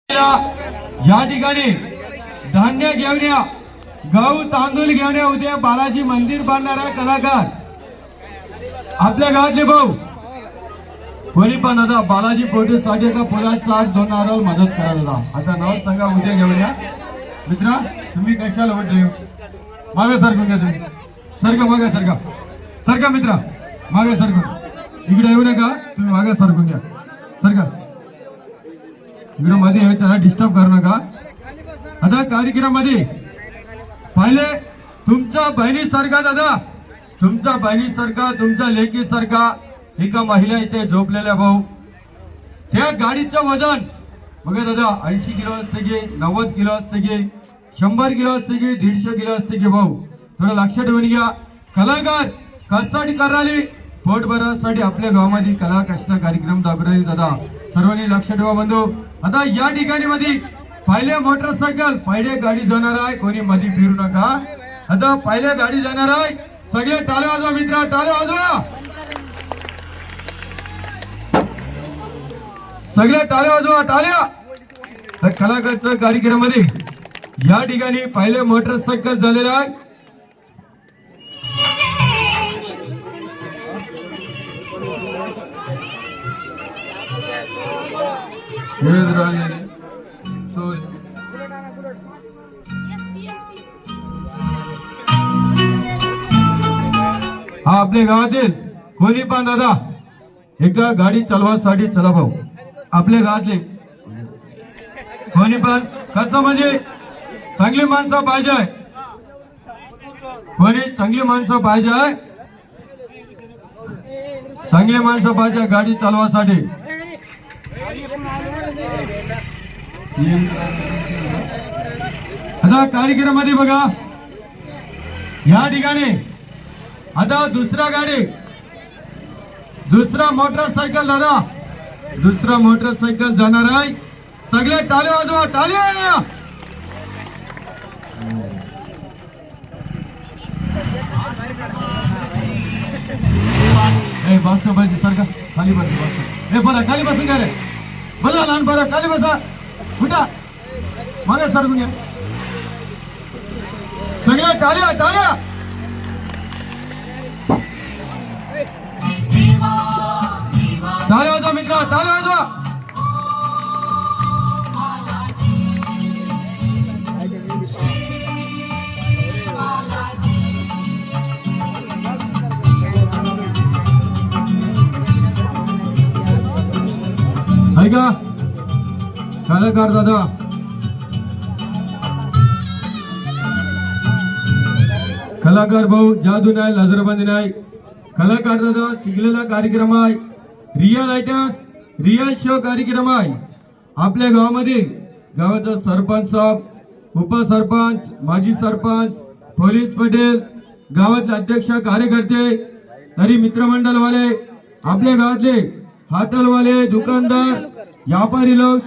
या ठिकाणी धान्य घेऊन या, गहू तांदूळ घेऊन या, उद्या बालाजी मंदिर बांधणारा कलाकार आपल्या गावातले भाऊ कोणी पण आता बालाजी फोटोसाठी का फुलाचा साथ दोनार मदत करायला आता नाव सांगा, उद्या घेऊन या. मित्रा तुम्ही कशाला वोट देऊ? मागे सरकून घ्या, तुम्ही सरका, मागे सरका, सरका मित्रा, मागे सरकून इकडे येऊ नका, तुम्ही मागे सरकून घ्या, सरका इकडे मध्ये यायचं, डिस्टर्ब करू नका. आता कार्यक्रमामध्ये पहिले तुमच्या बहिणीसारखा दादा, तुमच्या बहिणीसारखा, तुमच्या लेकीसारखा एका महिला इथे झोपलेल्या भाऊ, त्या गाडीचं वजन बघा दादा 80 किलो असते की 90 किलो असते की 100 किलो असते की 150 किलो असते की भाऊ, थोडं लक्षात ठेवून घ्या. कलाकार कशासाठी कराली? पोट भरण्यासाठी आपल्या गावामध्ये कला कष्ट कार्यक्रम दाखवले दादा, सर्वांनी लक्षात ठेवा बंधू. आता या ठिकाणी मध्ये पहिले मोटरसायकल, पहिले गाडी जाणार आहे, कोणी मध्ये फिरू नका. आता पहिले गाडी जाणार आहे, सगळे टाळ्या वाजवा मित्रा, टाळ्या वाजवा, सगळे टाळ्या वाजवा, टाळ्या. तर कलाकारच्या कार्यक्रमामध्ये या ठिकाणी पहिले मोटरसायकल झालेला आहे. हा आपल्या गावातील कोणी पण दादा एका गाडी चालवासाठी चला भाऊ, आपल्या गावातले कोणी पण कसं म्हणजे चांगली माणसं पाहिजे, कोणी चांगली माणसं पाहिजे, चांगली माणसं पाहिजे गाडी चालवासाठी. आता कार्यक्रमामध्ये बघा या ठिकाणी आता दुसरा गाडी, दुसरा मोटरसायकल दादा, दुसरा मोटरसायकल जाणार आहे, सगळे टाळे वाजवा, टाळे. बस बस सारखा खाली बस, हे बरं खाली बसून घ्या रे, बसा लहान बरं खाली बसा, उठा मागे सरकून घ्या, सगळ्या टाळ्या, टाळ्या. टाळ्या वाजवा मित्रा, टाळ्या वाजवा. ऐका कलाकार दादा, कलाकार भाऊ जादू नाही, लाजरबंदी नाही, कलाकार दादा शिकलेला कार्यक्रम आहे, रिअल आयटम्स, रिअल शो कार्यक्रम आहे. आपल्या गावामध्ये गावाचा सरपंच साहेब, उपसरपंच, माजी सरपंच, पोलीस पटेल, गावातले अध्यक्ष, कार्यकर्ते, तरी मित्रमंडळवाले, आपल्या गावातले हॉटेलवाले, दुकानदार, व्यापारी लोक,